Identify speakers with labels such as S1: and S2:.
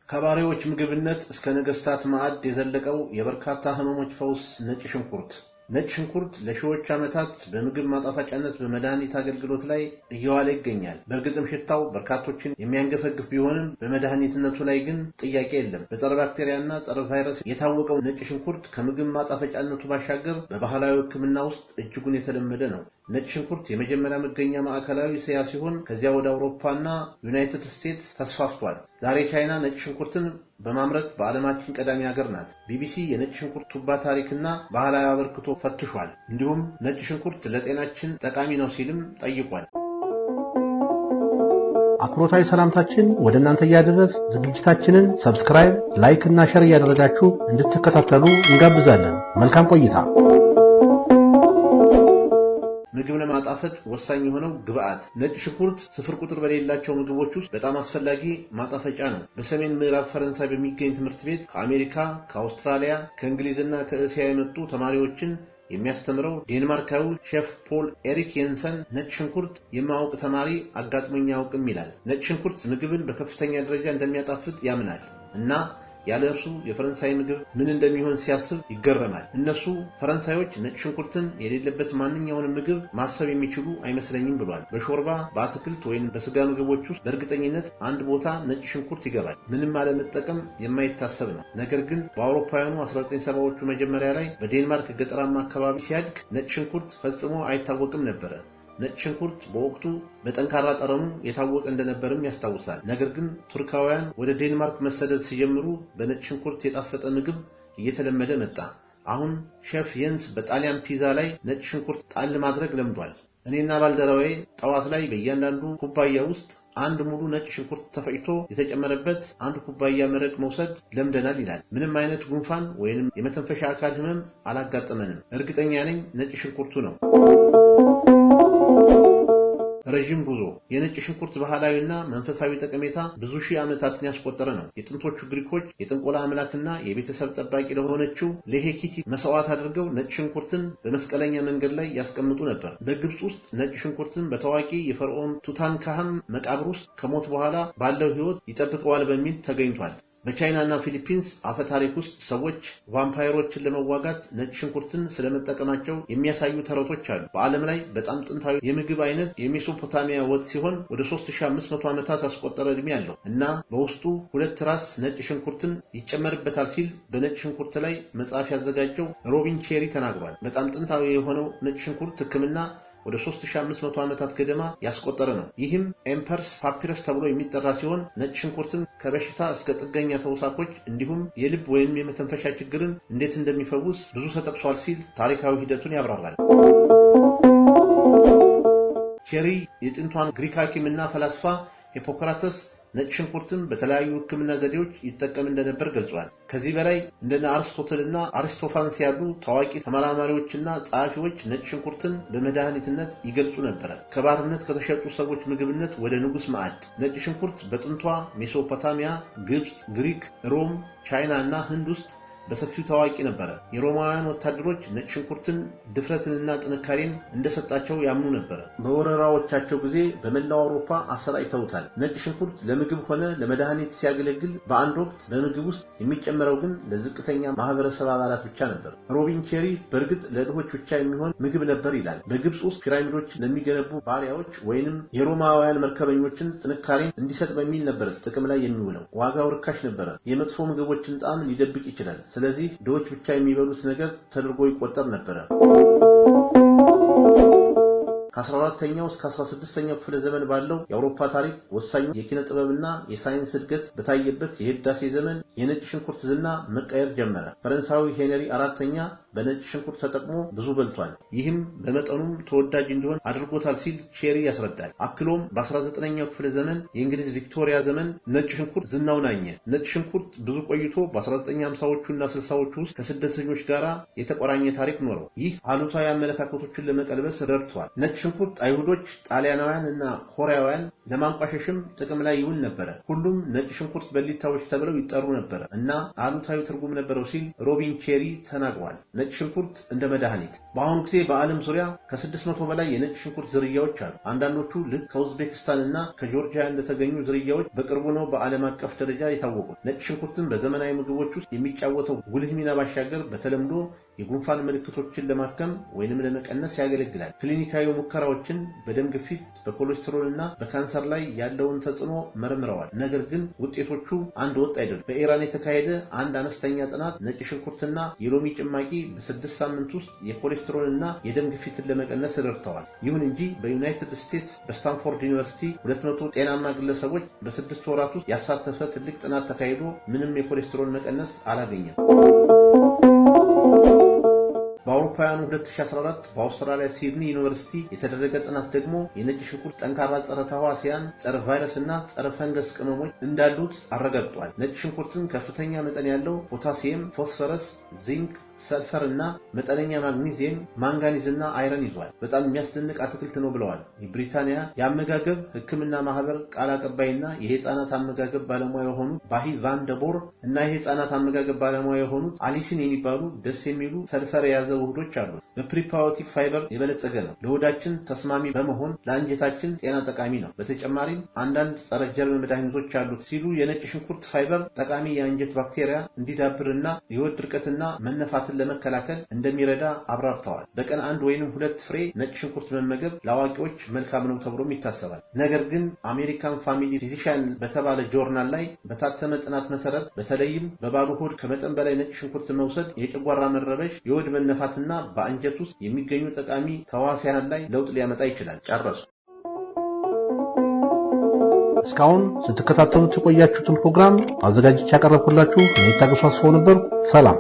S1: ከባሪዎች ምግብነት እስከ ነገስታት ማዕድ የዘለቀው የበርካታ ህመሞች ፈውስ ነጭ ሽንኩርት። ነጭ ሽንኩርት ለሺዎች ዓመታት በምግብ ማጣፈጫነት በመድኃኒት አገልግሎት ላይ እየዋለ ይገኛል። በእርግጥም ሽታው በርካቶችን የሚያንገፈግፍ ቢሆንም በመድኃኒትነቱ ላይ ግን ጥያቄ የለም። በጸረ ባክቴሪያና ጸረ ቫይረስ የታወቀው ነጭ ሽንኩርት ከምግብ ማጣፈጫነቱ ባሻገር በባህላዊ ሕክምና ውስጥ እጅጉን የተለመደ ነው። ነጭ ሽንኩርት የመጀመሪያ መገኛ ማዕከላዊ እስያ ሲሆን ከዚያ ወደ አውሮፓና ዩናይትድ ስቴትስ ተስፋፍቷል። ዛሬ ቻይና ነጭ ሽንኩርትን በማምረት በዓለማችን ቀዳሚ ሀገር ናት። ቢቢሲ የነጭ ሽንኩርት ቱባ ታሪክና ባህላዊ አበርክቶ ፈትሿል። እንዲሁም ነጭ ሽንኩርት ለጤናችን ጠቃሚ ነው ሲልም ጠይቋል። አክብሮታዊ ሰላምታችን ወደ እናንተ እያደረስ ዝግጅታችንን ሰብስክራይብ፣ ላይክ እና ሼር እያደረጋችሁ እንድትከታተሉ እንጋብዛለን። መልካም ቆይታ። ምግብ ለማጣፈጥ ወሳኝ የሆነው ግብአት ነጭ ሽንኩርት ስፍር ቁጥር በሌላቸው ምግቦች ውስጥ በጣም አስፈላጊ ማጣፈጫ ነው። በሰሜን ምዕራብ ፈረንሳይ በሚገኝ ትምህርት ቤት ከአሜሪካ፣ ከአውስትራሊያ፣ ከእንግሊዝና ከእስያ የመጡ ተማሪዎችን የሚያስተምረው ዴንማርካዊ ሼፍ ፖል ኤሪክ የንሰን ነጭ ሽንኩርት የማያውቅ ተማሪ አጋጥሞኝ አያውቅም ይላል። ነጭ ሽንኩርት ምግብን በከፍተኛ ደረጃ እንደሚያጣፍጥ ያምናል እና ያለ እርሱ የፈረንሳይ ምግብ ምን እንደሚሆን ሲያስብ ይገረማል። እነሱ ፈረንሳዮች ነጭ ሽንኩርትን የሌለበት ማንኛውንም ምግብ ማሰብ የሚችሉ አይመስለኝም ብሏል። በሾርባ፣ በአትክልት ወይም በስጋ ምግቦች ውስጥ በእርግጠኝነት አንድ ቦታ ነጭ ሽንኩርት ይገባል። ምንም አለመጠቀም የማይታሰብ ነው። ነገር ግን በአውሮፓውያኑ 1970ዎቹ መጀመሪያ ላይ በዴንማርክ ገጠራማ አካባቢ ሲያድግ ነጭ ሽንኩርት ፈጽሞ አይታወቅም ነበረ። ነጭ ሽንኩርት በወቅቱ በጠንካራ ጠረኑ የታወቀ እንደነበርም ያስታውሳል። ነገር ግን ቱርካውያን ወደ ዴንማርክ መሰደድ ሲጀምሩ በነጭ ሽንኩርት የጣፈጠ ምግብ እየተለመደ መጣ። አሁን ሼፍ የንስ በጣሊያን ፒዛ ላይ ነጭ ሽንኩርት ጣል ማድረግ ለምዷል። እኔና ባልደረባዬ ጠዋት ላይ በእያንዳንዱ ኩባያ ውስጥ አንድ ሙሉ ነጭ ሽንኩርት ተፈጭቶ የተጨመረበት አንድ ኩባያ መረቅ መውሰድ ለምደናል ይላል። ምንም አይነት ጉንፋን ወይንም የመተንፈሻ አካል ህመም አላጋጠመንም። እርግጠኛ ነኝ ነጭ ሽንኩርቱ ነው። ረጅም ጉዞ የነጭ ሽንኩርት ባህላዊና መንፈሳዊ ጠቀሜታ ብዙ ሺህ ዓመታትን ያስቆጠረ ነው። የጥንቶቹ ግሪኮች የጥንቆላ አምላክና የቤተሰብ ጠባቂ ለሆነችው ለሄኪቲ መስዋዕት አድርገው ነጭ ሽንኩርትን በመስቀለኛ መንገድ ላይ ያስቀምጡ ነበር። በግብጽ ውስጥ ነጭ ሽንኩርትን በታዋቂ የፈርዖን ቱታንካሃም መቃብር ውስጥ ከሞት በኋላ ባለው ሕይወት ይጠብቀዋል በሚል ተገኝቷል። በቻይናና ፊሊፒንስ አፈታሪክ ውስጥ ሰዎች ቫምፓየሮችን ለመዋጋት ነጭ ሽንኩርትን ስለመጠቀማቸው የሚያሳዩ ተረቶች አሉ። በዓለም ላይ በጣም ጥንታዊ የምግብ አይነት የሜሶፖታሚያ ወጥ ሲሆን ወደ 3500 ዓመታት ያስቆጠረ ዕድሜ አለው እና በውስጡ 2 ራስ ነጭ ሽንኩርትን ይጨመርበታል ሲል በነጭ ሽንኩርት ላይ መጽሐፍ ያዘጋጀው ሮቢን ቼሪ ተናግሯል። በጣም ጥንታዊ የሆነው ነጭ ሽንኩርት ሕክምና ወደ 3500 ዓመታት ገደማ ያስቆጠረ ነው። ይህም ኤምፐርስ ፓፒረስ ተብሎ የሚጠራ ሲሆን ነጭ ሽንኩርትን ከበሽታ እስከ ጥገኛ ተውሳኮች እንዲሁም የልብ ወይም የመተንፈሻ ችግርን እንዴት እንደሚፈውስ ብዙ ተጠቅሷል ሲል ታሪካዊ ሂደቱን ያብራራል። ቼሪ የጥንቷን ግሪክ ሐኪምና ፈላስፋ ሂፖክራተስ ነጭ ሽንኩርትን በተለያዩ ሕክምና ዘዴዎች ይጠቀም እንደነበር ገልጿል። ከዚህ በላይ እንደነ አርስቶትልና አሪስቶፋንስ ያሉ ታዋቂ ተመራማሪዎችና ጸሐፊዎች ነጭ ሽንኩርትን በመድኃኒትነት ይገልጹ ነበር። ከባርነት ከተሸጡ ሰዎች ምግብነት ወደ ንጉሥ ማዕድ። ነጭ ሽንኩርት በጥንቷ ሜሶፖታሚያ፣ ግብጽ፣ ግሪክ፣ ሮም፣ ቻይና እና ህንድ ውስጥ በሰፊው ታዋቂ ነበር። የሮማውያን ወታደሮች ነጭ ሽንኩርትን ድፍረትንና ጥንካሬን እንደሰጣቸው ያምኑ ነበር። በወረራዎቻቸው ጊዜ በመላው አውሮፓ አሰራጭተውታል። ነጭ ሽንኩርት ለምግብ ሆነ ለመድኃኒት ሲያገለግል በአንድ ወቅት በምግብ ውስጥ የሚጨመረው ግን ለዝቅተኛ ማህበረሰብ አባላት ብቻ ነበር። ሮቢን ቼሪ በእርግጥ ለድሆች ብቻ የሚሆን ምግብ ነበር ይላል። በግብጽ ውስጥ ፒራሚዶች ለሚገነቡ ባሪያዎች ወይንም የሮማውያን መርከበኞችን ጥንካሬን እንዲሰጥ በሚል ነበር ጥቅም ላይ የሚውለው። ዋጋው ርካሽ ነበር። የመጥፎ ምግቦችን ጣዕም ሊደብቅ ይችላል። ስለዚህ ድሆች ብቻ የሚበሉት ነገር ተደርጎ ይቆጠር ነበር። ከ14ኛው እስከ 16ኛው ክፍለ ዘመን ባለው የአውሮፓ ታሪክ ወሳኙ የኪነ ጥበብና የሳይንስ እድገት በታየበት የህዳሴ ዘመን የነጭ ሽንኩርት ዝና መቀየር ጀመረ። ፈረንሳዊ ሄንሪ አራተኛ በነጭ ሽንኩርት ተጠቅሞ ብዙ በልቷል። ይህም በመጠኑም ተወዳጅ እንዲሆን አድርጎታል ሲል ቼሪ ያስረዳል። አክሎም በ19ኛው ክፍለ ዘመን የእንግሊዝ ቪክቶሪያ ዘመን ነጭ ሽንኩርት ዝናውን አኘ። ነጭ ሽንኩርት ብዙ ቆይቶ በ1950ዎቹና 60ዎቹ ውስጥ ከስደተኞች ጋር የተቆራኘ ታሪክ ኖረው። ይህ አሉታዊ አመለካከቶችን ለመቀልበስ ረድቷል። ነጭ ሽንኩርት አይሁዶች፣ ጣሊያናውያን እና ኮሪያውያን ለማንቋሸሽም ጥቅም ላይ ይውል ነበር። ሁሉም ነጭ ሽንኩርት በሊታዎች ተብለው ይጠሩ ነበር እና አሉታዊ ትርጉም ነበረው ሲል ሮቢን ቼሪ ተናግሯል። ነጭ ሽንኩርት እንደ መድኃኒት። በአሁኑ ጊዜ በዓለም ዙሪያ ከ600 በላይ የነጭ ሽንኩርት ዝርያዎች አሉ። አንዳንዶቹ ልክ ከኡዝቤክስታን እና ከጆርጂያ እንደተገኙ ዝርያዎች በቅርቡ ነው በዓለም አቀፍ ደረጃ የታወቁት። ነጭ ሽንኩርትን በዘመናዊ ምግቦች ውስጥ የሚጫወተው ጉልህ ሚና ባሻገር በተለምዶ የጉንፋን ምልክቶችን ለማከም ወይንም ለመቀነስ ያገለግላል። ክሊኒካዊ ሙከራዎችን በደም ግፊት፣ በኮሌስትሮል እና በካንሰር ላይ ያለውን ተጽዕኖ መርምረዋል። ነገር ግን ውጤቶቹ አንድ ወጥ አይደሉም። በኢራን የተካሄደ አንድ አነስተኛ ጥናት ነጭ ሽንኩርትና የሎሚ ጭማቂ በ6 ሳምንት ውስጥ የኮሌስትሮል እና የደም ግፊትን ለመቀነስ ረድተዋል። ይሁን እንጂ በዩናይትድ ስቴትስ በስታንፎርድ ዩኒቨርሲቲ 200 ጤናማ ግለሰቦች በ6 ወራት ውስጥ ያሳተፈ ትልቅ ጥናት ተካሂዶ ምንም የኮሌስትሮል መቀነስ አላገኘም። በአውሮፓውያኑ 2014 በአውስትራሊያ ሲድኒ ዩኒቨርሲቲ የተደረገ ጥናት ደግሞ የነጭ ሽንኩርት ጠንካራ ጸረ ተህዋሲያን፣ ጸረ ቫይረስ እና ጸረ ፈንገስ ቅመሞች እንዳሉት አረጋግጧል። ነጭ ሽንኩርትን ከፍተኛ መጠን ያለው ፖታሲየም፣ ፎስፈረስ፣ ዚንክ፣ ሰልፈር እና መጠነኛ ማግኒዚየም፣ ማንጋኒዝ እና አይረን ይዟል። በጣም የሚያስደንቅ አትክልት ነው ብለዋል የብሪታንያ የአመጋገብ ሕክምና ማህበር ቃል አቀባይና የህፃናት አመጋገብ ባለሙያ የሆኑት ባሂ ቫን ደቦር እና የህፃናት አመጋገብ ባለሙያ የሆኑት አሊሲን የሚባሉ ደስ የሚሉ ሰልፈር የያዘ ውህዶች አሉ። በፕሪባዮቲክ ፋይበር የበለጸገ ነው። ለሆዳችን ተስማሚ በመሆን ለአንጀታችን ጤና ጠቃሚ ነው። በተጨማሪም አንዳንድ ጸረ ጀርም መድኃኒቶች አሉት ሲሉ የነጭ ሽንኩርት ፋይበር ጠቃሚ የአንጀት ባክቴሪያ እንዲዳብርና የሆድ ድርቀትና መነፋትን ለመከላከል እንደሚረዳ አብራርተዋል። በቀን 1 ወይም 2 ፍሬ ነጭ ሽንኩርት መመገብ ለአዋቂዎች መልካም ነው ተብሎም ይታሰባል። ነገር ግን አሜሪካን ፋሚሊ ፊዚሻን በተባለ ጆርናል ላይ በታተመ ጥናት መሰረት በተለይም በባዶ ሆድ ከመጠን በላይ ነጭ ሽንኩርት መውሰድ የጨጓራ መረበሽ፣ የሆድ መነፋትና በአንጀት ውስጥ የሚገኙ ጠቃሚ ተዋሲያን ላይ ለውጥ ሊያመጣ ይችላል። ጨረሱ። እስካሁን ስትከታተሉት የቆያችሁትን ፕሮግራም አዘጋጅቼ ያቀረብኩላችሁ እኔ ታገሱ አስፋው ነበርኩ። ሰላም።